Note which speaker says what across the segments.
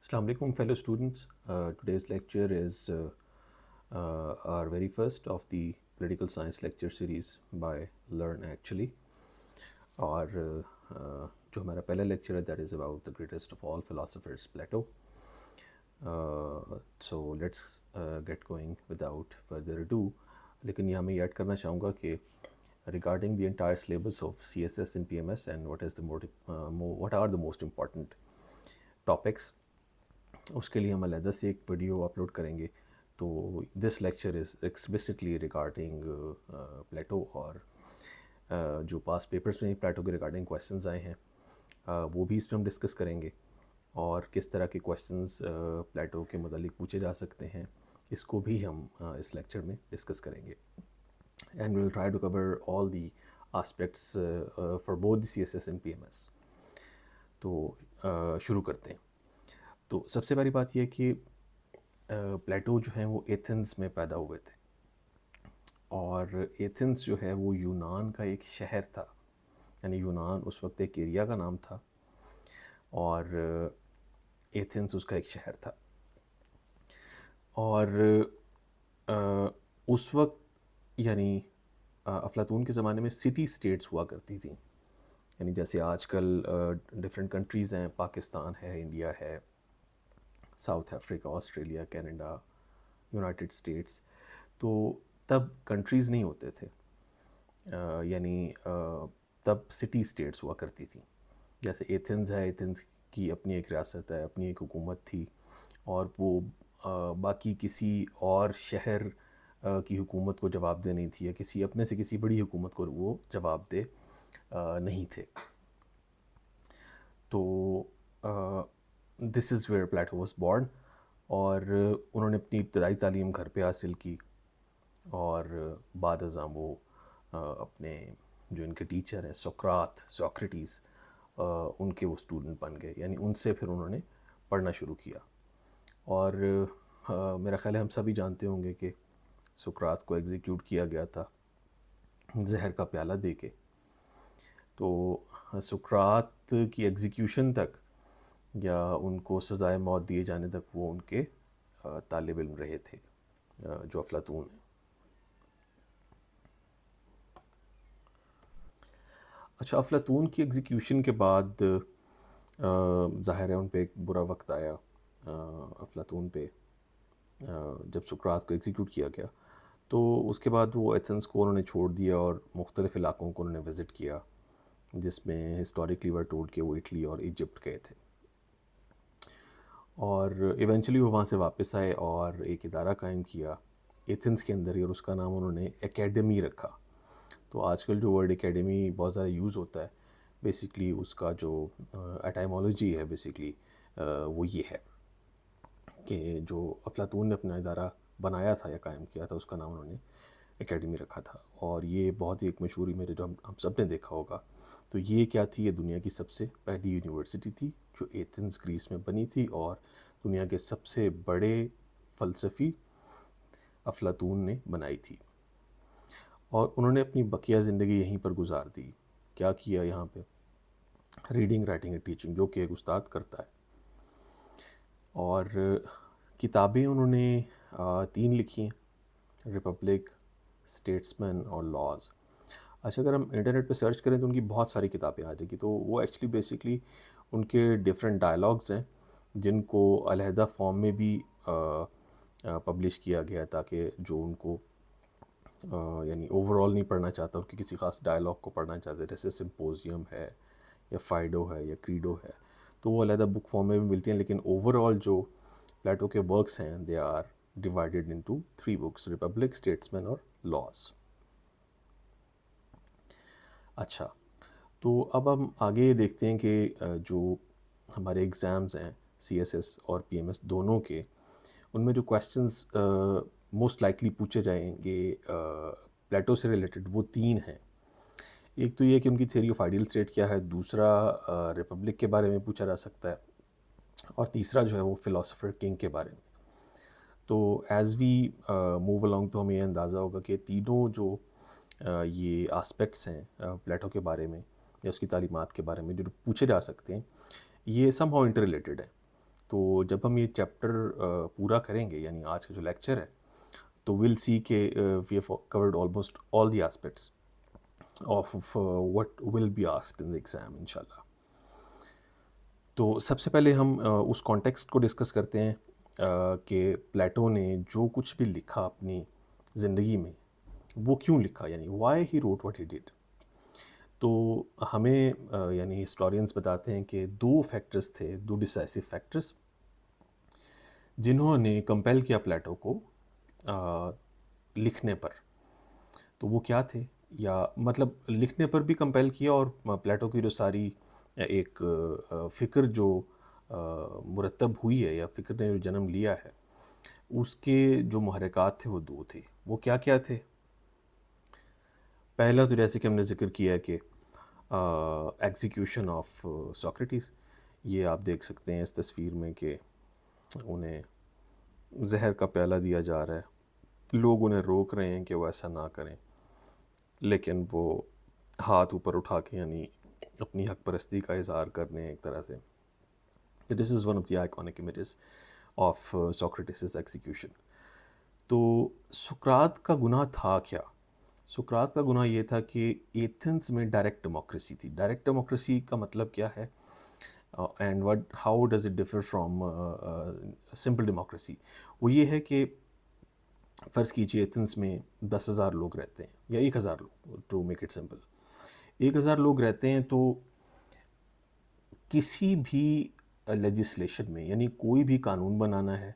Speaker 1: Assalamu alaikum, fellow students. Today's lecture is our very first of the political science lecture series by Learn Actually. اور جو ہمارا پہلا lecture ہے that is about the greatest of all philosophers Plato. So let's get going without further ado. لیکن یہاں میں یہ add کرنا چاہوں گا کہ regarding the entire syllabus of C S S and P M S and what are the most important topics, اس کے لیے ہم علیحدہ سے ایک ویڈیو اپلوڈ کریں گے. تو this lecture is explicitly regarding Plato, اور جو پاس پیپرس میں پلیٹو کے ریگارڈنگ کویشچنز آئے ہیں وہ بھی اس میں ہم ڈسکس کریں گے، اور کس طرح کے کویشچنز پلیٹو کے متعلق پوچھے جا سکتے ہیں اس کو بھی ہم اس لیکچر میں ڈسکس کریں گے. And we will try to cover all the aspects for both the C S S and P M S. تو شروع کرتے ہیں. تو سب سے پہلی بات یہ ہے کہ پلیٹو جو ہیں وہ ایتھنز میں پیدا ہوئے تھے، اور ایتھنز جو ہے وہ یونان کا ایک شہر تھا. یعنی یونان اس وقت ایک ایریا کا نام تھا اور ایتھنز اس کا ایک شہر تھا. اور اس وقت یعنی افلاطون کے زمانے میں سٹی اسٹیٹس ہوا کرتی تھیں. یعنی جیسے آج کل ڈفرینٹ کنٹریز ہیں، پاکستان ہے، انڈیا ہے، South Africa, Australia, Canada, United States. تو تب کنٹریز نہیں ہوتے تھے، یعنی تب سٹی اسٹیٹس ہوا کرتی تھیں. جیسے ایتھنز ہے، ایتھنز کی اپنی ایک ریاست ہے، اپنی ایک حکومت تھی، اور وہ باقی کسی اور شہر کی حکومت کو جواب دہ نہیں تھی، یا کسی اپنے سے کسی بڑی حکومت کو وہ جواب دہ نہیں تھے. تو this is where Plato was born, اور انہوں نے اپنی ابتدائی تعلیم گھر پہ حاصل کی، اور بعد ازاں وہ اپنے جو ان کے ٹیچر ہیں سوکریٹیز، ان کے وہ اسٹوڈنٹ بن گئے. یعنی ان سے پھر انہوں نے پڑھنا شروع کیا. اور میرا خیال ہے ہم سبھی جانتے ہوں گے کہ سقراط کو ایگزیکیوٹ کیا گیا تھا زہر کا پیالہ دے کے. تو سقراط کی ایگزیکیوشن تک، یا ان کو سزائے موت دیے جانے تک، وہ ان کے طالب علم رہے تھے جو افلاطون ہیں. اچھا، افلاطون کی ایگزیکیوشن کے بعد ظاہر ہے ان پہ ایک برا وقت آیا افلاطون پہ جب سقراط کو ایگزیکیوٹ کیا گیا. تو اس کے بعد وہ ایتھنز کو انہوں نے چھوڑ دیا اور مختلف علاقوں کو انہوں نے وزٹ کیا، جس میں ہسٹوریکلی ور ٹولڈ کہ وہ اٹلی اور ایجپٹ گئے تھے. اور ایونچولی وہ وہاں سے واپس آئے اور ایک ادارہ قائم کیا ایتھنز کے اندر ہی، اور اس کا نام انہوں نے اکیڈمی رکھا. تو آج کل جو ورڈ اکیڈمی بہت زیادہ یوز ہوتا ہے، بیسکلی اس کا جو ایٹائمولوجی ہے بیسکلی وہ یہ ہے کہ جو افلاطون نے اپنا ادارہ بنایا تھا یا قائم کیا تھا، اس کا نام انہوں نے اکیڈمی رکھا تھا. اور یہ بہت ہی ایک مشہور میرے جو ہم سب نے دیکھا ہوگا. تو یہ کیا تھی؟ یہ دنیا کی سب سے پہلی یونیورسٹی تھی جو ایتھنز گریس میں بنی تھی، اور دنیا کے سب سے بڑے فلسفی افلاطون نے بنائی تھی. اور انہوں نے اپنی بقیہ زندگی یہیں پر گزار دی. کیا کیا یہاں پہ؟ ریڈنگ، رائٹنگ اور ٹیچنگ، جو کہ ایک استاد کرتا ہے. اور کتابیں انہوں نے 3 لکھی ہیں: ریپبلک، اسٹیٹسمین اور لاز. اچھا، اگر ہم انٹرنیٹ پہ سرچ کریں تو ان کی بہت ساری کتابیں آ جائیں گی. تو وہ ایکچولی بیسکلی ان کے ڈفرینٹ ڈائلاگز ہیں جن کو علیحدہ فارم میں بھی پبلش کیا گیا ہے، تاکہ جو ان کو یعنی اوور آل نہیں پڑھنا چاہتا، ان کی کسی خاص ڈائلاگ کو پڑھنا چاہتے، جیسے سمپوزیم ہے یا فائڈو ہے یا کریڈو ہے، تو وہ علیحدہ بک فارم میں بھی ملتی ہیں. لیکن اوور آل جو پلیٹو کے ورکس ہیں they are divided into 3 books: Republic, Statesman اور لاز. اچھا، تو اب ہم آگے دیکھتے ہیں کہ جو ہمارے ایگزامز ہیں سی ایس ایس اور پی ایم ایس دونوں کے، ان میں جو کویشچنز موسٹ لائکلی پوچھے جائیں گے پلیٹو سے ریلیٹڈ، وہ 3 ہیں. ایک تو یہ کہ ان کی تھیوری آف آئیڈیل اسٹیٹ کیا ہے، دوسرا ریپبلک کے بارے میں پوچھا جا سکتا ہے، اور تیسرا جو ہے وہ فلاسفر کنگ کے بارے میں. تو ایز وی موو along تو ہمیں یہ اندازہ ہوگا کہ تینوں جو یہ آسپیکٹس ہیں پلیٹو کے بارے میں یا اس کی تعلیمات کے بارے میں جو پوچھے جا سکتے ہیں، یہ سم ہاؤ انٹر ریلیٹڈ ہیں. تو جب ہم یہ چیپٹر پورا کریں گے، یعنی آج کا جو لیکچر ہے، تو ول سی کہ we have covered almost all the aspects of what will be asked in the exam انشاءاللہ. تو سب سے پہلے ہم اس کانٹیکسٹ کو ڈسکس کرتے ہیں کہ پلیٹو نے جو کچھ بھی لکھا اپنی زندگی میں وہ کیوں لکھا، یعنی why he wrote what he did. تو ہمیں یعنی ہسٹورینس بتاتے ہیں کہ دو فیکٹرز تھے، دو ڈیسائسو فیکٹرز جنہوں نے کمپیل کیا پلیٹو کو لکھنے پر. تو وہ کیا تھے، یا مطلب لکھنے پر بھی کمپیل کیا، اور پلیٹو کی جو ساری ایک فکر جو مرتب ہوئی ہے، یا فکر نے جو جنم لیا ہے، اس کے جو محرکات تھے وہ دو تھے. وہ کیا کیا تھے؟ پہلا تو جیسے کہ ہم نے ذکر کیا ہے کہ ایگزیکیوشن آف سوکریٹیز. یہ آپ دیکھ سکتے ہیں اس تصویر میں کہ انہیں زہر کا پیالہ دیا جا رہا ہے، لوگ انہیں روک رہے ہیں کہ وہ ایسا نہ کریں، لیکن وہ ہاتھ اوپر اٹھا کے یعنی اپنی حق پرستی کا اظہار کر رہے ہیں ایک طرح سے. This is one of the iconic images of Socrates execution. تو سقراط کا گناہ تھا کیا؟ سقراط کا گناہ یہ تھا کہ ایتھنز میں ڈائریکٹ ڈیموکریسی تھی. ڈائریکٹ ڈیموکریسی کا مطلب کیا ہے، and what how does it differ from simple democracy? وہ یہ ہے کہ فرض کیجیے ایتھنز میں 10,000 لوگ رہتے ہیں، یا 1,000 لوگ، ٹو میک اٹ سمپل. 1,000 لوگ رہتے ہیں، تو کسی بھی لیجسلیشن میں، یعنی کوئی بھی قانون بنانا ہے،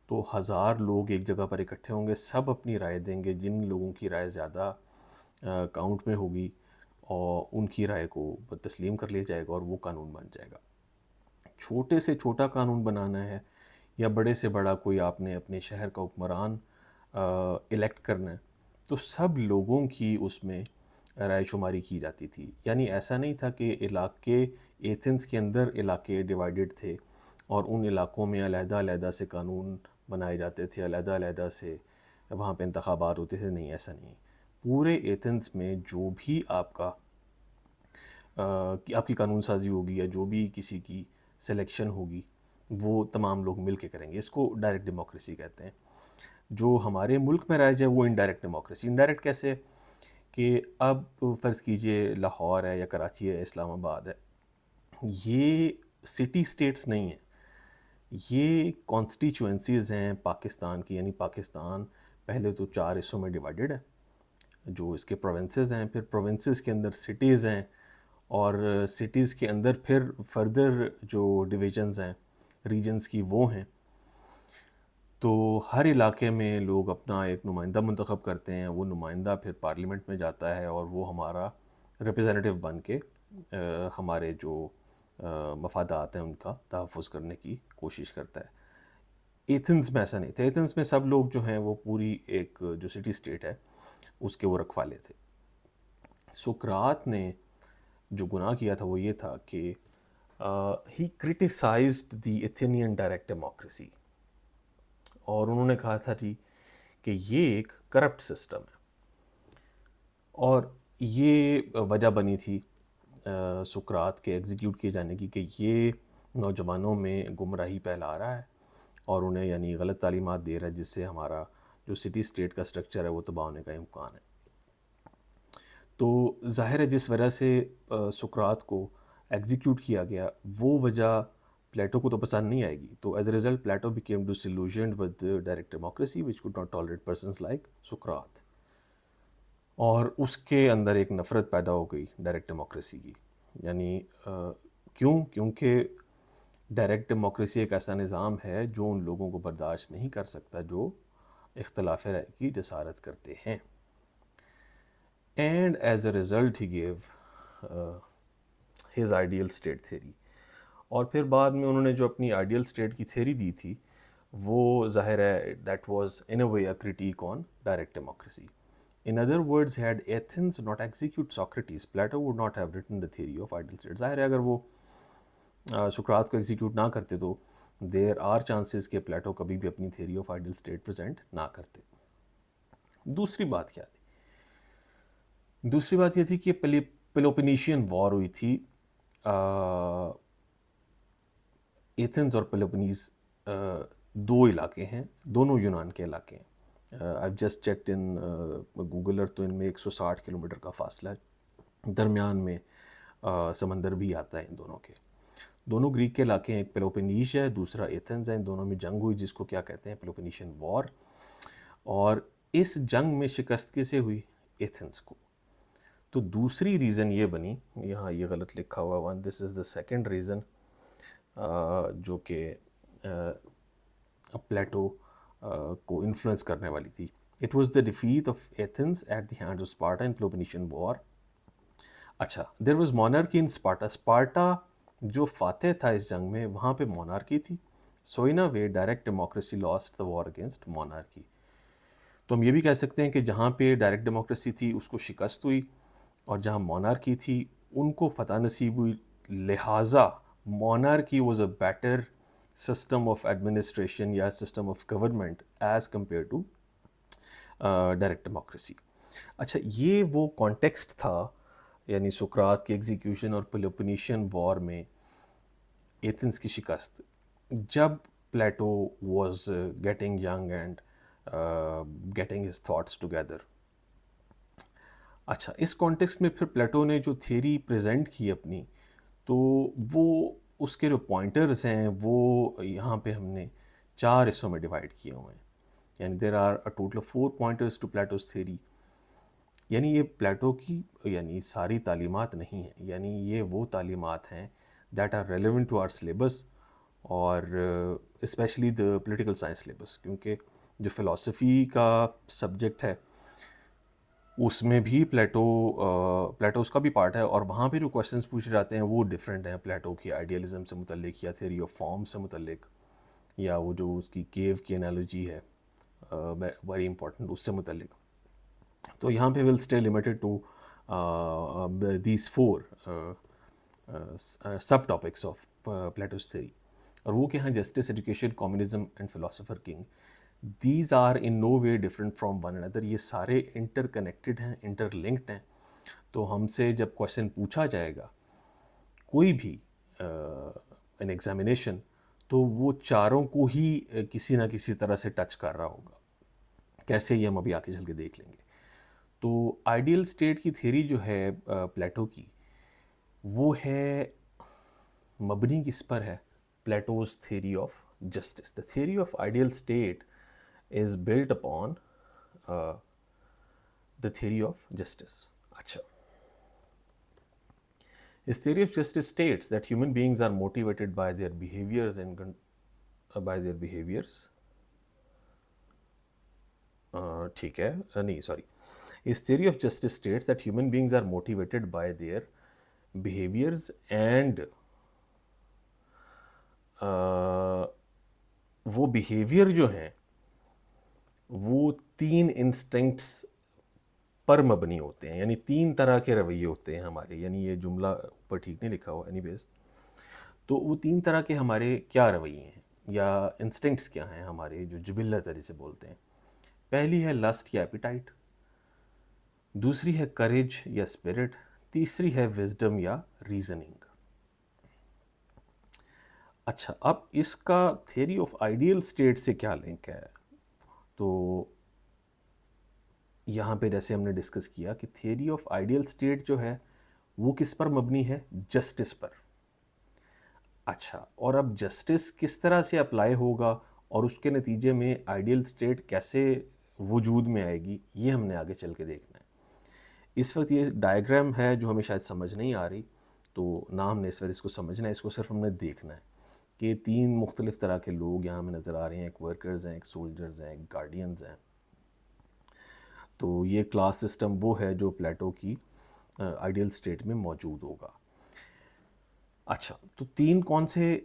Speaker 1: تو 1,000 لوگ ایک جگہ پر اکٹھے ہوں گے، سب اپنی رائے دیں گے. جن لوگوں کی رائے زیادہ کاؤنٹ میں ہوگی اور ان کی رائے کو تسلیم کر لیا جائے گا اور وہ قانون بن جائے گا. چھوٹے سے چھوٹا قانون بنانا ہے، یا بڑے سے بڑا کوئی آپ نے اپنے شہر کا حکمران الیکٹ کرنا ہے، تو سب لوگوں کی اس میں رائے شماری کی جاتی تھی. یعنی ایسا نہیں تھا کہ علاقے ایتھنز کے اندر علاقے ڈیوائیڈڈ تھے اور ان علاقوں میں علیحدہ علیحدہ سے قانون بنائے جاتے تھے، علیحدہ علیحدہ سے وہاں پہ انتخابات ہوتے تھے. نہیں، ایسا نہیں. پورے ایتھنز میں جو بھی آپ کی قانون سازی ہوگی، یا جو بھی کسی کی سلیکشن ہوگی، وہ تمام لوگ مل کے کریں گے. اس کو ڈائریکٹ ڈیموکریسی کہتے ہیں. جو ہمارے ملک میں رائج ہے وہ انڈائریکٹ ڈیموکریسی. انڈائریکٹ کیسے؟ کہ اب فرض کیجئے لاہور ہے، یا کراچی ہے، اسلام آباد ہے، یہ سٹی سٹیٹس نہیں ہیں، یہ کانسٹیچوئنسیز ہیں پاکستان کی. یعنی پاکستان پہلے تو 4 حصوں میں ڈیوائیڈڈ ہے، جو اس کے پروونسز ہیں، پھر پروونسز کے اندر سٹیز ہیں، اور سٹیز کے اندر پھر فردر جو ڈویژنز ہیں ریجنز کی وہ ہیں. تو ہر علاقے میں لوگ اپنا ایک نمائندہ منتخب کرتے ہیں. وہ نمائندہ پھر پارلیمنٹ میں جاتا ہے، اور وہ ہمارا ریپرزینٹیو بن کے ہمارے جو مفادات ہیں ان کا تحفظ کرنے کی کوشش کرتا ہے. ایتھنز میں ایسا نہیں تھا. ایتھنز میں سب لوگ جو ہیں وہ پوری ایک جو سٹی سٹیٹ ہے اس کے وہ رکھوالے تھے. سقراط نے جو گناہ کیا تھا وہ یہ تھا کہ ہی کرٹیسائزڈ دی ایتھینین ڈائریکٹ ڈیموکریسی، اور انہوں نے کہا تھا جی کہ یہ ایک کرپٹ سسٹم ہے. اور یہ وجہ بنی تھی سقراط کے ایگزیکیوٹ کیے جانے کی کہ یہ نوجوانوں میں گمراہی پھیلا رہا ہے اور انہیں یعنی غلط تعلیمات دے رہا ہے، جس سے ہمارا جو سٹی سٹیٹ کا سٹرکچر ہے وہ تباہ ہونے کا امکان ہے. تو ظاہر ہے جس وجہ سے سقراط کو ایگزیکیوٹ کیا گیا، وہ وجہ پلیٹو کو تو پسند نہیں آئے گی. تو as a result Plato became disillusioned with direct democracy which could not tolerate persons like سقراط. اور اس کے اندر ایک نفرت پیدا ہو گئی ڈائریکٹ ڈیموکریسی کی. یعنی کیونکہ ڈائریکٹ ڈیموکریسی ایک ایسا نظام ہے جو ان لوگوں کو برداشت نہیں کر سکتا جو اختلاف رائے کی جسارت کرتے ہیں. And as a result he gave his ideal state theory. اور پھر بعد میں انہوں نے جو اپنی آئیڈیل اسٹیٹ کی تھیوری دی تھی وہ ظاہر ہے that was in a way a critique on direct democracy. In other words, had Athens not execute Socrates, Plato would not have written the theory of ideal state. ظاہر ہے اگر وہ سقراط کو ایگزیکیوٹ نہ کرتے تو دیر آر چانسز کہ پلیٹو کبھی بھی اپنی theory of ideal state present نہ کرتے. دوسری بات کیا تھی؟ دوسری بات یہ تھی کہ پیلوپونیشین وار ہوئی تھی ایتھنز اور پیلوپونیز دو علاقے ہیں, دونوں یونان کے علاقے ہیں. I've just checked in Google Earth, تو ان میں 160 کلومیٹر کا فاصلہ ہے, درمیان میں سمندر بھی آتا ہے ان دونوں کے. دونوں گریک کے علاقے ہیں, ایک پیلوپونیش ہے, دوسرا ایتھنز ہے. ان دونوں میں جنگ ہوئی جس کو کیا کہتے ہیں, پیلوپونیشین وار. اور اس جنگ میں شکست کسے ہوئی, ایتھنز کو. تو دوسری ریزن یہ بنی, یہاں یہ غلط لکھا ہوا one, this is the second reason, جو کہ پلیٹو کو انفلوئنس کرنے والی تھی. It was the defeat of Athens at the hand of Sparta in Peloponnesian war. اچھا, there was monarchy in Sparta. Sparta جو فاتح تھا اس جنگ میں, وہاں پہ مونارکی تھی. سو ان a way direct democracy last the war against مونارکی. تو ہم یہ بھی کہہ سکتے ہیں کہ جہاں پہ ڈائریکٹ ڈیموکریسی تھی اس کو شکست ہوئی, اور جہاں مونارکی تھی ان کو فتح نصیب ہوئی. لہٰذا monarchy was a better system of administration یا system of government as compare to direct democracy. اچھا, یہ وہ کانٹیکسٹ تھا, یعنی سقراط کی ایگزیکیوشن اور پیلوپونیشین وار میں ایتھنز کی شکست, جب Plato was getting young and getting his thoughts together. اچھا, اس کانٹیکسٹ میں پھر پلیٹو نے جو تھیری پریزنٹ کی اپنی, تو وہ اس کے جو پوائنٹرز ہیں وہ یہاں پہ ہم نے 4 حصوں میں ڈیوائڈ کیے ہوئے ہیں. یعنی there are a total of 4 pointers to Plato's theory. یعنی یہ پلیٹو کی یعنی ساری تعلیمات نہیں ہیں, یعنی یہ وہ تعلیمات ہیں that are relevant to our syllabus, اور especially the political science syllabus, کیونکہ جو فلاسفی کا سبجیکٹ ہے اس میں بھی پلیٹو اس کا بھی پارٹ ہے, اور وہاں پہ جو کویشچنس پوچھے جاتے ہیں وہ ڈفرینٹ ہیں. پلیٹو کی آئیڈیالزم سے متعلق, یا تھیوری آف فارم سے متعلق, یا وہ جو اس کی کیو کی انالوجی ہے ویری امپورٹنٹ, اس سے متعلق. تو یہاں پہ will stay limited to these 4 sub topics of Plato's theory. اور وہ کہ ہیں justice, education, communism and philosopher king. These are in no way different from one another. یہ سارے انٹر کنیکٹڈ ہیں, انٹر لنکڈ ہیں. تو ہم سے جب کویشچن پوچھا جائے گا کوئی بھی ان ایگزامینیشن, تو وہ چاروں کو ہی کسی نہ کسی طرح سے ٹچ کر رہا ہوگا. کیسے, یہ ہم ابھی آگے چل کے دیکھ لیں گے. تو آئیڈیل اسٹیٹ کی تھیری جو ہے پلیٹو کی, وہ ہے مبنی کس پر ہے, Plato's theory of justice. The theory of ideal state is built upon the theory of justice. اچھا, this theory of justice states that human beings are motivated by their behaviors and ٹھیک ہے, نہیں سوری, اس theory of justice states that human beings are motivated by their behaviors and وہ behaviour جو ہیں وہ 3 instincts پر مبنی ہوتے ہیں. یعنی 3 طرح کے رویے ہوتے ہیں ہمارے. یعنی یہ جملہ اوپر ٹھیک نہیں لکھا ہوا, اینی ویز. تو وہ 3 طرح کے ہمارے کیا رویے ہیں یا انسٹنکٹس کیا ہیں ہمارے, جو جبلت ہے جسے بولتے ہیں. پہلی ہے لسٹ یا ایپیٹائٹ, دوسری ہے کریج یا اسپرٹ, تیسری ہے وزڈم یا ریزننگ. اچھا, اب اس کا تھیوری آف آئیڈیل اسٹیٹ سے کیا لنک ہے. تو یہاں پہ جیسے ہم نے ڈسکس کیا کہ تھیوری آف آئیڈیل اسٹیٹ جو ہے وہ کس پر مبنی ہے, جسٹس پر. اچھا, اور اب جسٹس کس طرح سے اپلائی ہوگا اور اس کے نتیجے میں آئیڈیل اسٹیٹ کیسے وجود میں آئے گی, یہ ہم نے آگے چل کے دیکھنا ہے. اس وقت یہ ڈائیگرام ہے جو ہمیں شاید سمجھ نہیں آ رہی, تو نہ ہم نے اس وقت اس کو سمجھنا ہے, اس کو صرف ہم نے دیکھنا ہے کہ 3 مختلف طرح کے لوگ یہاں ہمیں نظر آ رہے ہیں. ایک ورکرز ہیں, ایک سولجرز ہیں, ایک گارڈینز ہیں. تو یہ کلاس سسٹم وہ ہے جو پلیٹو کی آئیڈیل اسٹیٹ میں موجود ہوگا. اچھا, تو 3 کون سے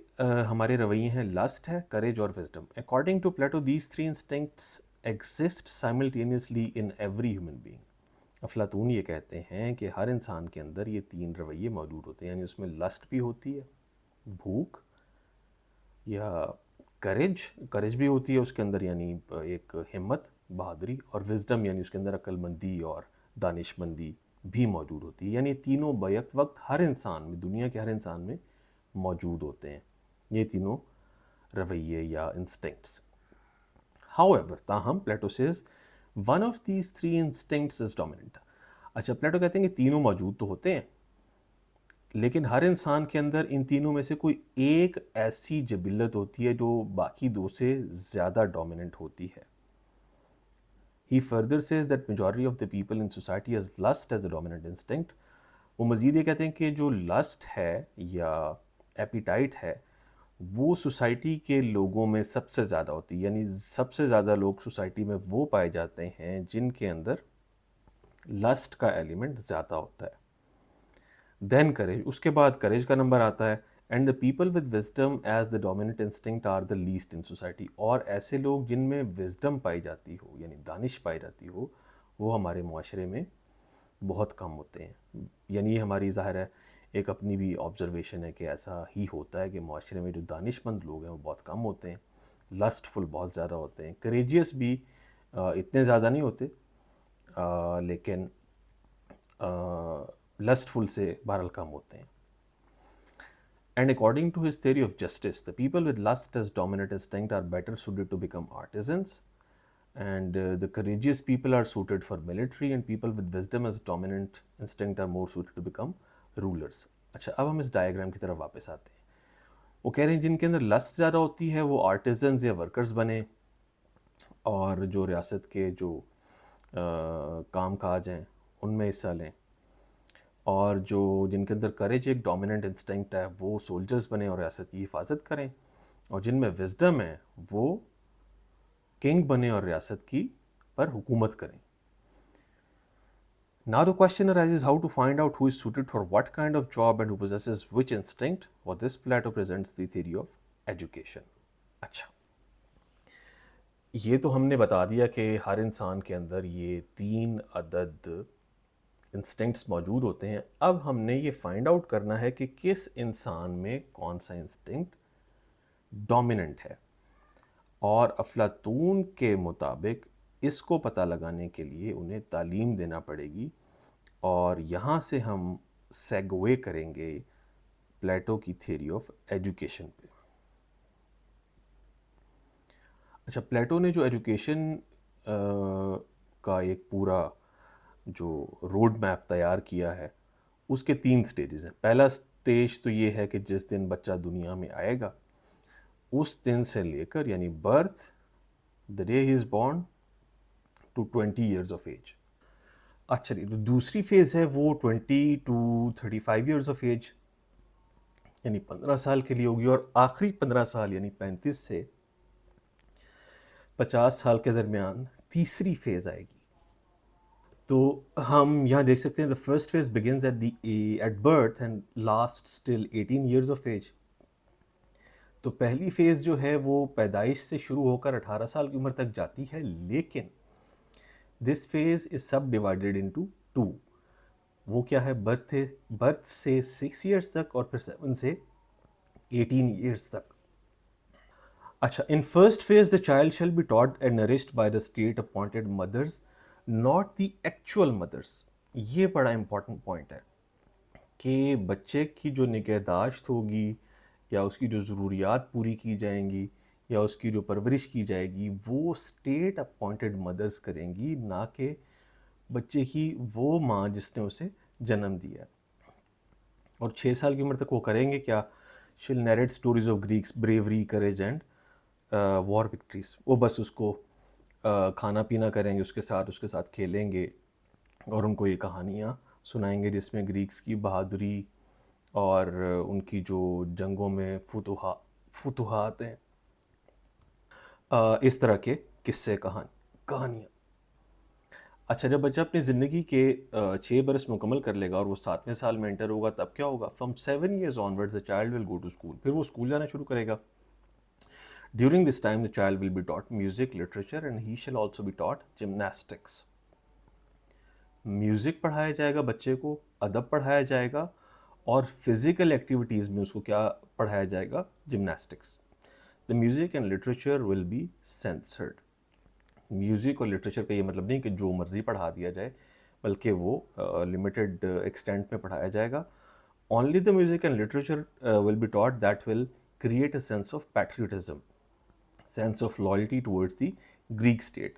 Speaker 1: ہمارے رویے ہیں, لسٹ ہے, کریج اور wisdom. According to Plato these 3 instincts exist simultaneously in every human being. افلاطون یہ کہتے ہیں کہ ہر انسان کے اندر یہ 3 رویے موجود ہوتے ہیں. یعنی اس میں لسٹ بھی ہوتی ہے, بھوک یا کریج بھی ہوتی ہے اس کے اندر, یعنی ایک ہمت, بہادری, اور وزڈم یعنی اس کے اندر عقل مندی اور دانش مندی بھی موجود ہوتی ہے. یعنی تینوں بیک وقت ہر انسان میں, دنیا کے ہر انسان میں موجود ہوتے ہیں. یہ تینوں رویے یا انسٹنکٹس. However, تاہم Plato says one of these three instincts is dominant. اچھا پلیٹو کہتے ہیں کہ تینوں موجود تو ہوتے ہیں لیکن ہر انسان کے اندر ان تینوں میں سے کوئی ایک ایسی جبلت ہوتی ہے جو باقی دو سے زیادہ ڈومیننٹ ہوتی ہے. He further says that majority of the people in society has lust as a dominant instinct. وہ مزید یہ کہتے ہیں کہ جو لسٹ ہے یا ایپیٹائٹ ہے وہ سوسائٹی کے لوگوں میں سب سے زیادہ ہوتی ہے، یعنی سب سے زیادہ لوگ سوسائٹی میں وہ پائے جاتے ہیں جن کے اندر لسٹ کا ایلیمنٹ زیادہ ہوتا ہے. دین کریج، اس کے بعد کریج کا نمبر آتا ہے. And the people with wisdom as the dominant instinct are the least in society. اور ایسے لوگ جن میں وزڈم پائی جاتی ہو یعنی دانش پائی جاتی ہو وہ ہمارے معاشرے میں بہت کم ہوتے ہیں. یعنی یہ ہماری ظاہر ہے ایک اپنی بھی آبزرویشن ہے کہ ایسا ہی ہوتا ہے کہ معاشرے میں جو دانش مند لوگ ہیں وہ بہت کم ہوتے ہیں، لسٹ فل بہت زیادہ ہوتے ہیں، کریجیس بھی اتنے زیادہ نہیں ہوتے لیکن لسٹ فل سے بہرحال کم ہوتے ہیں. And according to his theory of justice, the people with lust as dominant instinct are better suited to become artisans, and the courageous people are suited for military, and people with wisdom as dominant instinct are more suited to become rulers. اچھا اب ہم اس diagram کی طرف واپس آتے ہیں. وہ کہہ رہے ہیں جن کے اندر لسٹ زیادہ ہوتی ہے وہ آرٹیزنز یا ورکرز بنے اور جو ریاست کے جو کام کاج ہیں ان میں حصہ لیں، اور جو جن کے اندر کریج ایک ڈومیننٹ انسٹنکٹ ہے وہ سولجرز بنیں اور ریاست کی حفاظت کریں، اور جن میں وزڈم ہے وہ کنگ بنیں اور ریاست کی پر حکومت کریں. Now the question arises how to find out who is suited for what kind of job and who possesses which instinct. For this, Plato presents the theory of education. اچھا یہ تو ہم نے بتا دیا کہ ہر انسان کے اندر یہ 3 عدد انسٹنکٹس موجود ہوتے ہیں. اب ہم نے یہ فائنڈ آؤٹ کرنا ہے کہ کس انسان میں کون سا انسٹنکٹ ڈومیننٹ ہے، اور افلاطون کے مطابق اس کو پتہ لگانے کے لیے انہیں تعلیم دینا پڑے گی، اور یہاں سے ہم سیگوے کریں گے پلیٹو کی تھیوری آف ایجوکیشن پہ. اچھا پلیٹو نے جو ایجوکیشن کا ایک پورا جو روڈ میپ تیار کیا ہے اس کے 3 سٹیجز ہیں. پہلا سٹیج تو یہ ہے کہ جس دن بچہ دنیا میں آئے گا اس دن سے لے کر یعنی birth the day he is born to 20 years of age. اچھا دوسری فیز ہے وہ 20 ٹو 35 ایئرز آف ایج یعنی 15 سال کے لیے ہوگی، اور آخری 15 سال یعنی 35 سے 50 سال کے درمیان تیسری فیز آئے گی. تو ہم یہاں دیکھ سکتے ہیں the first phase begins at birth and lasts till 18 years of age. تو پہلی فیز جو ہے وہ پیدائش سے شروع ہو کر 18 سال کی عمر تک جاتی ہے، لیکن this phase is subdivided into 2. وہ کیا ہے؟ برتھ سے 6 ایئرس تک اور پھر 7 سے 18 ایئرس تک. اچھا in first phase the child shall be taught and nourished by the state appointed mothers, not the actual mothers. یہ بڑا امپورٹنٹ پوائنٹ ہے کہ بچے کی جو نگہداشت ہوگی یا اس کی جو ضروریات پوری کی جائیں گی یا اس کی جو پرورش کی جائے گی وہ اسٹیٹ اپوائنٹڈ مدرس کریں گی، نہ کہ بچے کی وہ ماں جس نے اسے جنم دیا. اور 6 سال کی عمر تک وہ کریں گے کیا؟ she'll narrate stories of Greeks bravery, courage and war victories. وہ بس اس کو کھانا پینا کریں گے، اس کے ساتھ کھیلیں گے اور ان کو یہ کہانیاں سنائیں گے جس میں گریکس کی بہادری اور ان کی جو جنگوں میں فتوحات ہیں، اس طرح کے قصے کہانیاں. اچھا جب بچہ اپنی زندگی کے 6 برس مکمل کر لے گا اور وہ 7ویں سال میں انٹر ہوگا تب کیا ہوگا؟ From 7 years onwards the child will go to school. پھر وہ اسکول جانا شروع کرے گا. During this time the child will be taught music, literature and he shall also be taught gymnastics. Music پڑھایا جائے گا بچے کو، ادب پڑھایا جائے گا، اور فزیکل ایکٹیویٹیز میں اس کو کیا پڑھایا جائے گا؟ Gymnastics. The music and literature will be censored. Music اور لٹریچر کا یہ مطلب نہیں کہ جو مرضی پڑھا دیا جائے، بلکہ وہ لمیٹڈ ایکسٹینٹ میں پڑھایا جائے گا. Only the music and literature will be taught that will create a sense of patriotism, sense of loyalty towards the Greek state.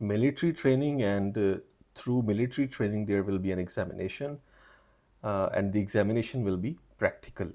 Speaker 1: military training, and through military training there will be an examination, and the examination will be practical.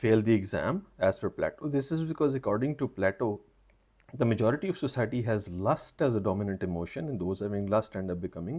Speaker 1: fail the exam as per Plato. This is because according to Plato, the majority of society has lust as a dominant emotion, and those having lust end up becoming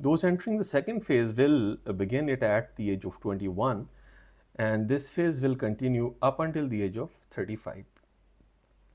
Speaker 1: Those entering the second phase will begin it at the age of 21, and this phase will continue up until the age of 35.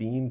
Speaker 1: 3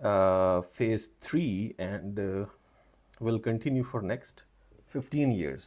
Speaker 1: phase 3 and will continue for next 15 years.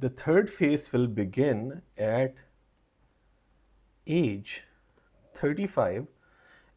Speaker 1: The third phase will begin at age 35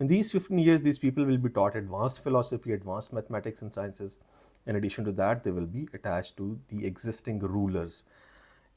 Speaker 1: In these 15 years, these people will be taught advanced philosophy, advanced mathematics and sciences. In addition to that, they will be attached to the existing rulers.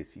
Speaker 1: AC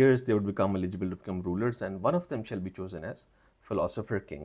Speaker 1: years they would become eligible to become rulers, and one of them shall be chosen as philosopher king.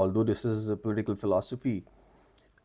Speaker 1: although this is a political philosophy,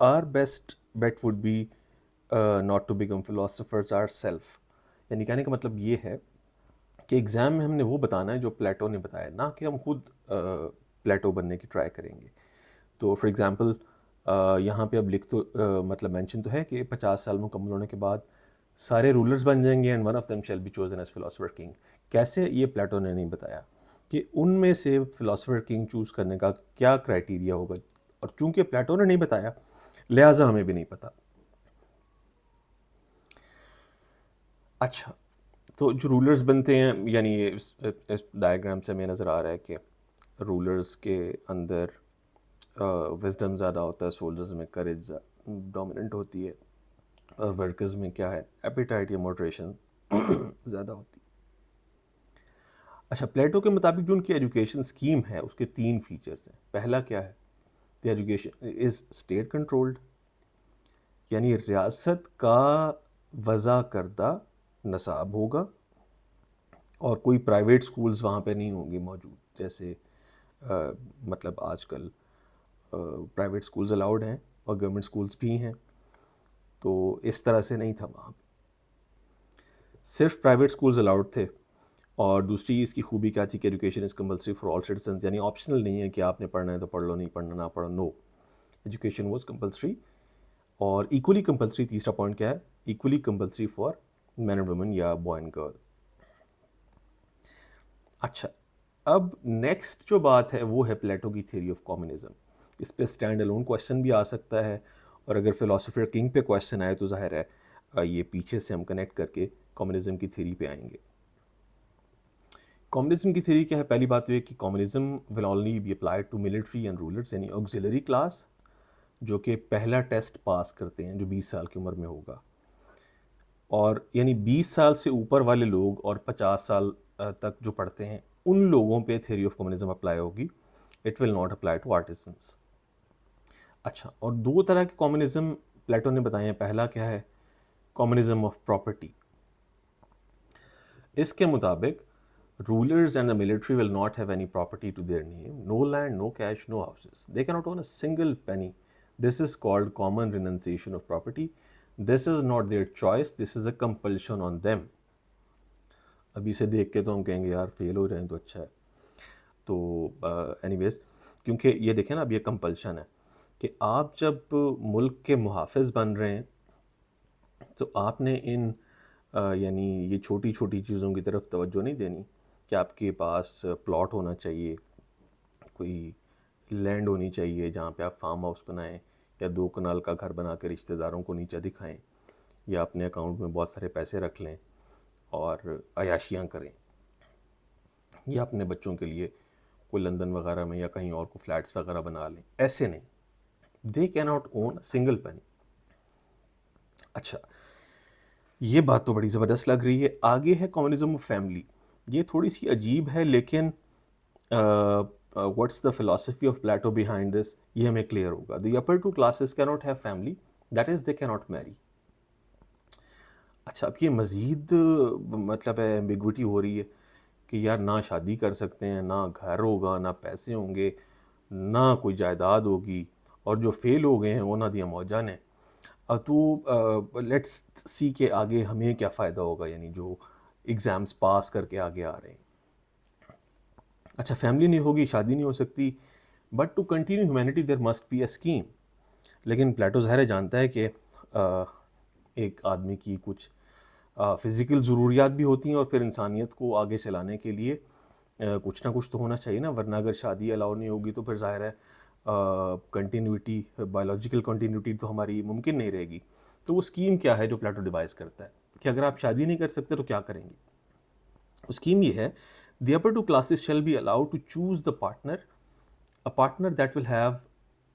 Speaker 1: our best bet would be not to become philosophers ourselves. یعنی کہنے کا مطلب یہ ہے کہ exam میں ہم نے وہ بتانا ہے جو پلیٹو نے بتایا، نہ کہ ہم خود پلیٹو بننے کی ٹرائی کریں گے. تو فار ایگزامپل یہاں پہ اب لکھ تو مطلب مینشن تو ہے کہ 50 سال مکمل ہونے کے بعد سارے رولرز بن جائیں گے and one of them shall be chosen as philosopher king. کیسے، یہ پلیٹو نے نہیں بتایا کہ ان میں سے فلاسفر کنگ چوز کرنے کا کیا کرائٹیریا ہوگا، اور چونکہ پلیٹو نے نہیں بتایا لہٰذا ہمیں بھی نہیں پتہ. اچھا، تو جو رولرز بنتے ہیں، یعنی اس ڈائیگرام سے ہمیں نظر آ رہا ہے کہ رولرز کے اندر وزڈم زیادہ ہوتا ہے، سولجرز میں کریج ڈومیننٹ ہوتی ہے، اور ورکرز میں کیا ہے، ایپیٹائٹ یا موڈریشن زیادہ ہوتی ہے. اچھا، پلیٹو کے مطابق جو ان کی ایجوکیشن اسکیم ہے اس کے 3 فیچرز ہیں. پہلا کیا ہے، the education is state controlled, یعنی ریاست کا وضع کردہ نصاب ہوگا، اور کوئی پرائیویٹ سکولز وہاں پہ نہیں ہوں گے موجود، جیسے مطلب آج کل پرائیویٹ سکولز الاؤڈ ہیں اور گورنمنٹ سکولز بھی ہیں، تو اس طرح سے نہیں تھا وہاں پہ، صرف پرائیویٹ سکولز الاؤڈ تھے. اور دوسری اس کی خوبی کیا تھی کہ education is compulsory for all citizens, یعنی آپشنل نہیں ہے کہ آپ نے پڑھنا ہے تو پڑھ لو، نہیں پڑھنا نہ پڑھو، نو، ایجوکیشن واز کمپلسری. اور ایکولی کمپلسری، تیسرا پوائنٹ کیا ہے، equally compulsory for men and women یا بوائے اینڈ گرل. اچھا، اب نیکسٹ جو بات ہے وہ ہے پلیٹو کی تھیوری آف کمیونزم. اس پہ اسٹینڈ الون کویشچن بھی آ سکتا ہے، اور اگر فلاسفر کنگ پہ کویشچن آئے تو ظاہر ہے یہ پیچھے سے ہم کنیکٹ کر کے کمیونزم کی تھیوری پہ آئیں گے. کمیونزم کی تھیوری کیا ہے؟ پہلی بات تو یہ کہ communism will only be applied to military and rulers, یعنی آگزیلری کلاس جو کہ پہلا ٹیسٹ پاس کرتے ہیں جو 20 سال کی عمر میں ہوگا، اور یعنی 20 سال سے اوپر والے لوگ اور 50 سال تک جو پڑھتے ہیں ان لوگوں پہ تھیوری آف کمیونزم اپلائی ہوگی. It will not apply to artisans. اچھا، اور 2 طرح کے کمیونزم پلیٹو نے بتائے ہیں. پہلا کیا ہے، کمیونزم آف پراپرٹی. اس کے مطابق rulers and the military will not have any property to their name, no land, no cash, no houses. They cannot own a single penny. This is called common renunciation of property. This is not their choice, this is a compulsion on them. ابھی سے دیکھ کے تو ہم کہیں گے یار فیل ہو جائیں تو اچھا ہے. تو اینی ویز، کیونکہ یہ دیکھیں نا، اب یہ کمپلشن ہے کہ آپ جب ملک کے محافظ بن رہے ہیں تو آپ نے ان یعنی یہ چھوٹی چھوٹی چیزوں کی طرف توجہ نہیں دینی کہ آپ کے پاس پلاٹ ہونا چاہیے، کوئی لینڈ ہونی چاہیے جہاں پہ آپ فارم ہاؤس بنائیں، یا 2 کنال کا گھر بنا کے رشتہ داروں کو نیچے دکھائیں، یا اپنے اکاؤنٹ میں بہت سارے پیسے رکھ لیں اور عیاشیاں کریں، یا اپنے بچوں کے لیے کوئی لندن وغیرہ میں یا کہیں اور کو فلیٹس وغیرہ بنا لیں. ایسے نہیں، دے کی ناٹ اون سنگل پینی. اچھا، یہ بات تو بڑی زبردست لگ رہی ہے. آگے ہے کمیونزم آف فیملی. یہ تھوڑی سی عجیب ہے، لیکن what's the philosophy of Plato behind this, یہ ہمیں کلیئر ہوگا. دی اپر 2 کلاسز کی not have family, that is they کی ناٹ میری. اچھا، اب یہ مزید مطلب ہے ایمبیگوٹی ہو رہی ہے کہ یار نہ شادی کر سکتے ہیں، نہ گھر ہوگا، نہ پیسے ہوں گے، نہ کوئی جائیداد ہوگی، اور جو فیل ہو گئے ہیں وہ نہ دیا موجہ نے. تو لیٹس سی کہ آگے ہمیں کیا فائدہ ہوگا، یعنی جو ایگزامس پاس کر کے آگے آ رہے ہیں. اچھا، فیملی نہیں ہوگی، شادی نہیں ہو سکتی، but to continue humanity there must be a scheme. لیکن پلیٹو ظاہر جانتا ہے کہ ایک آدمی کی کچھ فزیکل ضروریات بھی ہوتی ہیں، اور پھر انسانیت کو آگے چلانے کے لیے کچھ نہ کچھ تو ہونا چاہیے نا، ورنہ اگر شادی الاؤ نہیں ہوگی تو پھر ظاہر ہے کنٹینیوٹی، بایولوجیکل کنٹینیوٹی تو ہماری ممکن نہیں رہے گی. تو وہ اسکیم کیا ہے جو پلیٹو ڈیوائز کرتا ہے کہ اگر آپ شادی نہیں کر سکتے تو کیا کریں گے. اسکیم یہ ہے، the upper 2 classes shall be allowed to choose the partner, a partner that will have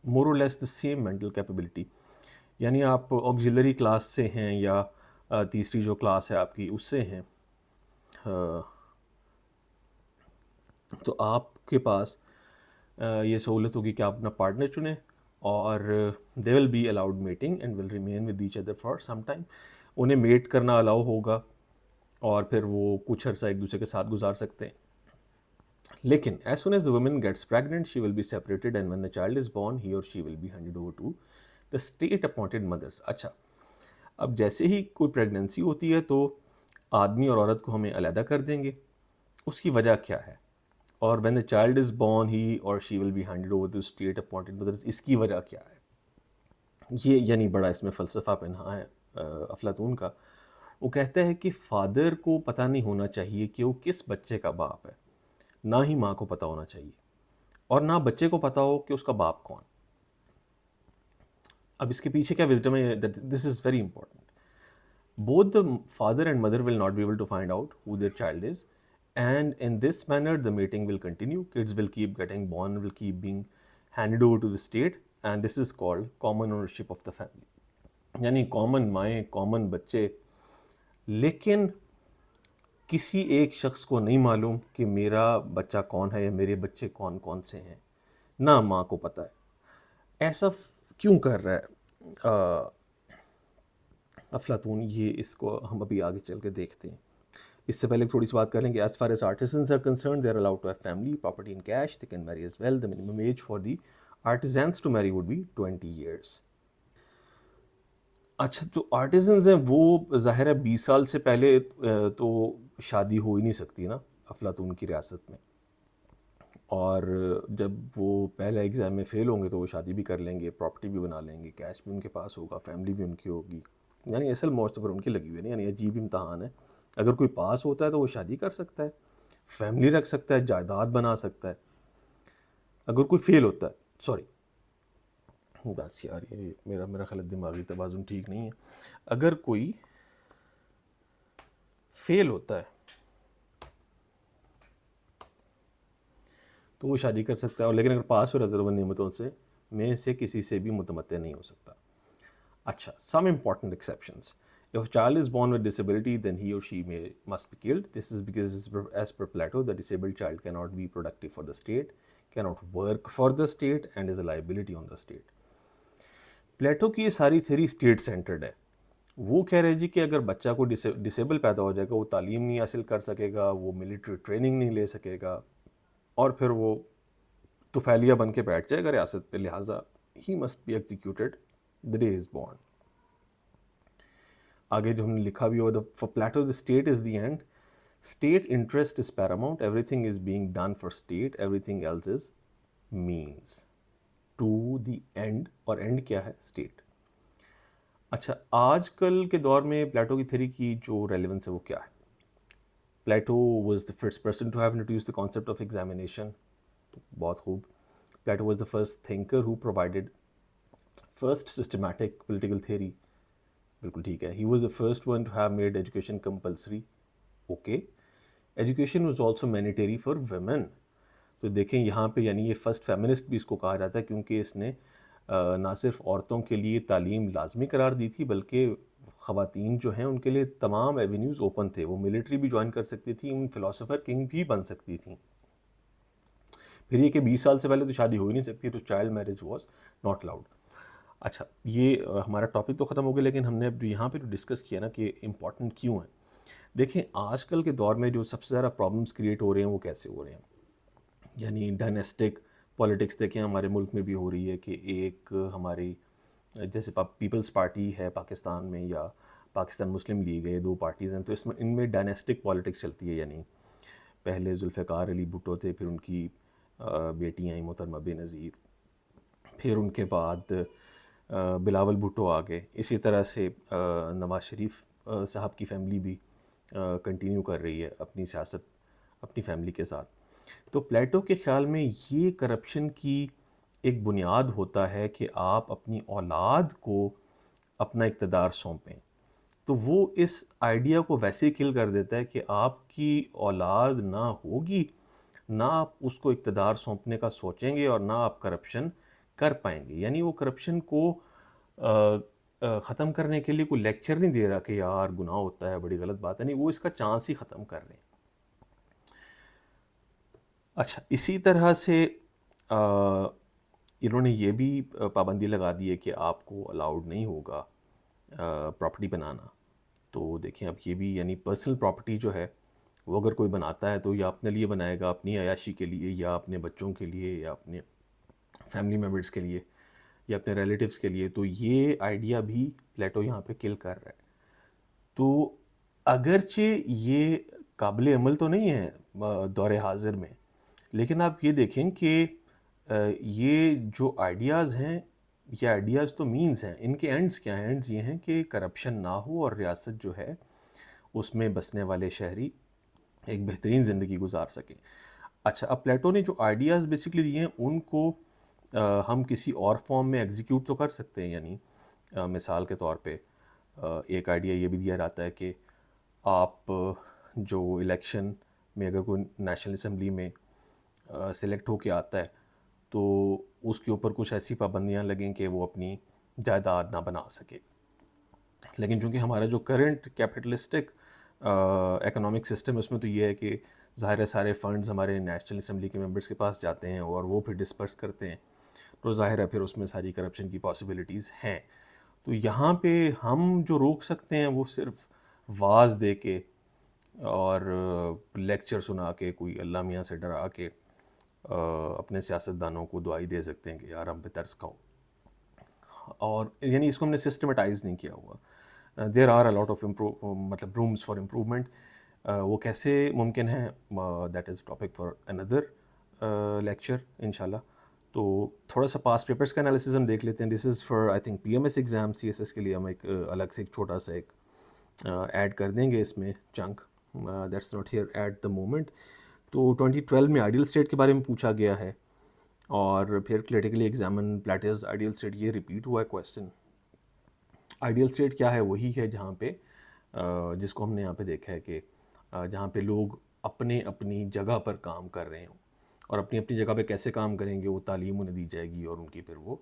Speaker 1: more or less the same mental capability. یعنی آپ آگزیلری کلاس سے ہیں یا تیسری جو کلاس ہے آپ کی اس سے ہیں، تو آپ کے پاس یہ سہولت ہوگی کہ آپ اپنا پارٹنر چنیں، اور they will be allowed mating and will remain with each other for some time. انہیں میٹ کرنا الاؤ ہوگا اور پھر وہ کچھ عرصہ ایک دوسرے کے ساتھ گزار سکتے ہیں. لیکن as soon as the woman gets pregnant she will be separated, and when the child is born he or she will be handed over to the state appointed mothers. اچھا اب جیسے ہی کوئی پریگننسی ہوتی ہے تو آدمی اور عورت کو ہمیں علیحدہ کر دیں گے. اس کی وجہ کیا ہے؟ اور when the child is born he or she will be handed over to state appointed mothers. اس کی وجہ کیا ہے؟ یہ یعنی بڑا اس میں فلسفہ پنہا ہے افلاطون کا. وہ کہتا ہے کہ فادر کو پتہ نہیں ہونا چاہیے کہ وہ کس بچے کا باپ ہے, نہ ہی ماں کو پتہ ہونا چاہیے, اور نہ بچے کو پتہ ہو کہ اس کا باپ کون. اب اس کے پیچھے کیا وزڈم ہے؟ This is very important. Both the father and mother will not be able to find out who their child is, and in this manner the mating will continue. Kids will keep getting born, will keep being handed over to the state, and this is called common ownership of the family. یعنی common مائیں, common بچے, لیکن کسی ایک شخص کو نہیں معلوم کہ میرا بچہ کون ہے یا میرے بچے کون کون سے ہیں, نہ ماں کو پتہ ہے. ایسا کیوں کر رہا ہے افلاطون؟ یہ اس کو ہم ابھی آگے چل کے دیکھتے ہیں. اس سے پہلے تھوڑی سی بات کر لیں کہ as far as artisans are concerned, they are allowed to have family, property and cash. They can marry as well. The minimum age for the artisans to marry would be 20 years. اچھا جو آرٹیزنز ہیں وہ ظاہر ہے 20 سال سے پہلے تو شادی ہو ہی نہیں سکتی نا افلاطون کی ریاست میں, اور جب وہ پہلے ایگزام میں فیل ہوں گے تو وہ شادی بھی کر لیں گے, پراپرٹی بھی بنا لیں گے, کیش بھی ان کے پاس ہوگا, فیملی بھی ان کی ہوگی. یعنی اصل موت پر ان کی لگی ہوئی ہے, یعنی عجیب امتحان ہے. اگر کوئی پاس ہوتا ہے تو وہ شادی کر سکتا ہے, فیملی رکھ سکتا ہے, جائیداد بنا سکتا ہے. اگر کوئی فیل ہوتا ہے, سوری بس یار یہ میرا خیال دماغی توازن ٹھیک نہیں ہے. اگر کوئی فیل ہوتا ہے تو وہ شادی کر سکتا ہے, اور لیکن اگر پاس ہو رہتا ہے تو وہ نعمتوں سے کسی سے بھی متمتع نہیں ہو سکتا. اچھا, some important exceptions. If a child is born with disability, then he or she must be killed. This is because, as per Plato, the disabled child cannot be productive for the state, cannot work for the state, and is a liability on the state. Plato کی یہ ساری theory state centred ہے. وہ کہہ رہے جی کہ اگر بچہ کو ڈسیبل پیدا ہو جائے گا, وہ تعلیم نہیں حاصل کر سکے گا, وہ ملٹری ٹریننگ نہیں لے سکے گا, اور پھر وہ طفیلیہ بن کے بیٹھ جائے گا ریاست پہ, لہٰذا he must be executed the day is born. آگے جو ہم نے لکھا بھی ہو, for Plato the state is the end, state interest is paramount, everything is being done for state, everything else is means to the end, اور end کیا ہے؟ state. اچھا آج کل کے دور میں پلیٹو کی تھیری کی جو ریلیونس ہے وہ کیا ہے؟ Plato was the first person to have introduced the concept of examination. بہت خوب. Plato was the first thinker who provided first systematic political theory. بالکل ٹھیک ہے. He was the first one to have made education compulsory. Okay. Education was also mandatory for women. تو دیکھیں یہاں پہ یعنی یہ فرسٹ فیمنسٹ بھی اس کو کہا جاتا ہے, کیونکہ اس نے نہ صرف عورتوں کے لیے تعلیم لازمی قرار دی تھی, بلکہ خواتین جو ہیں ان کے لیے تمام ایونیوز اوپن تھے. وہ ملٹری بھی جوائن کر سکتی تھیں, ان فلاسفر کنگ بھی بن سکتی تھیں. پھر یہ کہ 20 سال سے پہلے تو شادی ہو ہی نہیں سکتی, تو child marriage was not allowed. اچھا یہ ہمارا ٹاپک تو ختم ہو گیا, لیکن ہم نے اب یہاں پہ جو ڈسکس کیا نا کہ امپورٹنٹ کیوں ہے. دیکھیں آج کل کے دور میں جو سب سے زیادہ پرابلمس کریٹ ہو رہے ہیں وہ کیسے ہو رہے ہیں؟ یعنی ڈائنیسٹک پالیٹکس دیکھیں ہمارے ملک میں بھی ہو رہی ہے کہ ایک ہماری جیسے پیپلز پارٹی ہے پاکستان میں, یا پاکستان مسلم لیگ ہے, 2 پارٹیز ہیں, تو اس میں ان میں ڈائنیسٹک پالیٹکس چلتی ہے. یعنی پہلے ذوالفقار علی بھٹو تھے, پھر ان کی بیٹی آئیں محترمہ بے نظیر, پھر ان کے بعد بلاول بھٹو آ گئے. اسی طرح سے نواز شریف صاحب کی فیملی بھی کنٹینیو کر رہی ہے اپنی سیاست اپنی فیملی کے ساتھ. تو پلیٹو کے خیال میں یہ کرپشن کی ایک بنیاد ہوتا ہے کہ آپ اپنی اولاد کو اپنا اقتدار سونپیں. تو وہ اس آئیڈیا کو ویسے کل کر دیتا ہے کہ آپ کی اولاد نہ ہوگی, نہ آپ اس کو اقتدار سونپنے کا سوچیں گے, اور نہ آپ کرپشن کر پائیں گے. یعنی وہ کرپشن کو ختم کرنے کے لیے کوئی لیکچر نہیں دے رہا کہ یار گناہ ہوتا ہے, بڑی غلط بات ہے, نہیں, وہ اس کا چانس ہی ختم کر رہے ہیں. اچھا اسی طرح سے انہوں نے یہ بھی پابندی لگا دی ہے کہ آپ کو الاؤڈ نہیں ہوگا پراپرٹی بنانا. تو دیکھیں اب یہ بھی یعنی پرسنل پراپرٹی جو ہے وہ اگر کوئی بناتا ہے تو یا اپنے لیے بنائے گا, اپنی عیاشی کے لیے, یا اپنے بچوں کے لیے, یا اپنے فیملی ممبرس کے لیے, یا اپنے ریلیٹیوز کے لیے، تو یہ آئیڈیا بھی پلیٹو یہاں پہ کل کر رہا ہے. تو اگرچہ یہ قابل عمل تو نہیں ہے دور حاضر میں، لیکن آپ یہ دیکھیں کہ یہ جو آئیڈیاز ہیں، یہ آئیڈیاز تو مینز ہیں، ان کے اینڈز کیا ہیں؟ اینڈز یہ ہیں کہ کرپشن نہ ہو اور ریاست جو ہے اس میں بسنے والے شہری ایک بہترین زندگی گزار سکیں. اچھا، اب پلیٹو نے جو آئیڈیاز بیسکلی دیے ہیں ان کو ہم کسی اور فارم میں ایگزیکیوٹ تو کر سکتے ہیں. یعنی مثال کے طور پہ ایک آئیڈیا یہ بھی دیا جاتا ہے کہ آپ جو الیکشن میں اگر کوئی نیشنل اسمبلی میں سلیکٹ ہو کے آتا ہے تو اس کے اوپر کچھ ایسی پابندیاں لگیں کہ وہ اپنی جائیداد نہ بنا سکے. لیکن چونکہ ہمارا جو کرنٹ کیپٹلسٹک اکنامک سسٹم ہے اس میں تو یہ ہے کہ ظاہر ہے سارے فنڈز ہمارے نیشنل اسمبلی کے ممبرس کے پاس جاتے ہیں اور وہ پھر ڈسپرس کرتے ہیں، تو ظاہر ہے پھر اس میں ساری کرپشن کی پاسبلٹیز ہیں. تو یہاں پہ ہم جو روک سکتے ہیں وہ صرف واز دے کے اور لیکچر سنا کے، کوئی اللہ میاں سے ڈرا کے اپنے سیاستدانوں کو دعائی دے سکتے ہیں کہ یار ہم پہ ترس کھاؤ. اور یعنی اس کو ہم نے سسٹمیٹائز نہیں کیا ہوا. There are a lot of مطلب رومز فار امپرومنٹ. وہ کیسے ممکن ہے، that is topic for another lecture انشاءاللہ. تو تھوڑا سا پاس پیپرس کا انالیسز ہم دیکھ لیتے ہیں. This is for I think P M S exam. C S S کے لیے ہم ایک الگ سے ایک چھوٹا سا ایک ایڈ کر دیں گے اس میں chunk, that's not here at the moment. تو 2012 میں آئیڈیل اسٹیٹ کے بارے میں پوچھا گیا ہے، اور پھر critically examine platters ideal state. یہ ریپیٹ ہوا ہے کویسچن. آئیڈیل اسٹیٹ کیا ہے؟ وہی ہے جہاں پہ جس کو ہم نے یہاں پہ دیکھا ہے کہ جہاں پہ لوگ اپنے اپنی جگہ پر کام کر رہے ہوں، اور اپنی اپنی جگہ پہ کیسے کام کریں گے، وہ تعلیم انہیں دی جائے گی اور ان کی پھر وہ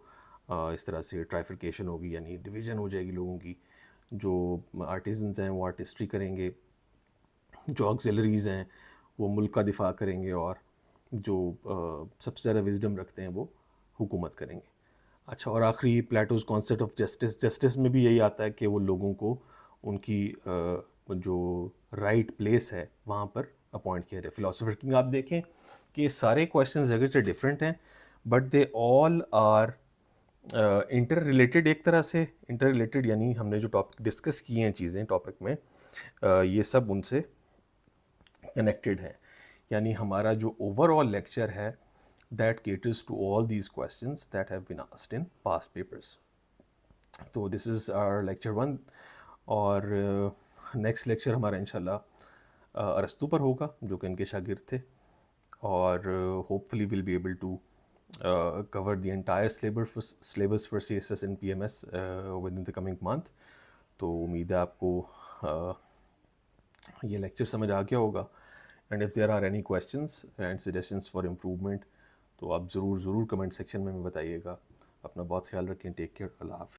Speaker 1: اس طرح سے ٹرائفیکیشن ہوگی، یعنی ڈویژن ہو جائے گی لوگوں کی. جو آرٹیزنز ہیں وہ آرٹسٹری کریں گے، جو آکسیلریز ہیں وہ ملک کا دفاع کریں گے، اور جو سب سے زیادہ وزڈم رکھتے ہیں وہ حکومت کریں گے. اچھا، اور آخری Plato's concept of justice. Justice میں بھی یہی آتا ہے کہ وہ لوگوں کو ان کی جو رائٹ پلیس ہے وہاں پر اپوائنٹ کیا جائے. فلاسفر کنگ آپ دیکھیں کہ سارے کویشچنز اگرچہ ڈفرینٹ ہیں but they all are interrelated. ایک طرح سے انٹر ریلیٹڈ، یعنی ہم نے جو ٹاپک ڈسکس کیے ہیں چیزیں ٹاپک میں، یہ سب ان سے کنیکٹڈ ہیں. یعنی ہمارا جو اوور آل لیکچر ہے that caters to all these questions that have been asked in past papers. تو this is our lecture 1. اور نیکسٹ لیکچر ہمارا انشاءاللہ ارسطو پر ہوگا جو کہ ان کے شاگرد تھے، اور hopefully will be able to cover the entire syllabus for CSS and PMS within the coming month. تو امید ہے آپ کو یہ لیکچر سمجھ آ گیا ہوگا. And if there are any questions and suggestions for improvement تو آپ ضرور کمنٹ سیکشن میں بتائیے گا. اپنا بہت خیال رکھیں. Take care. اللہ حافظ.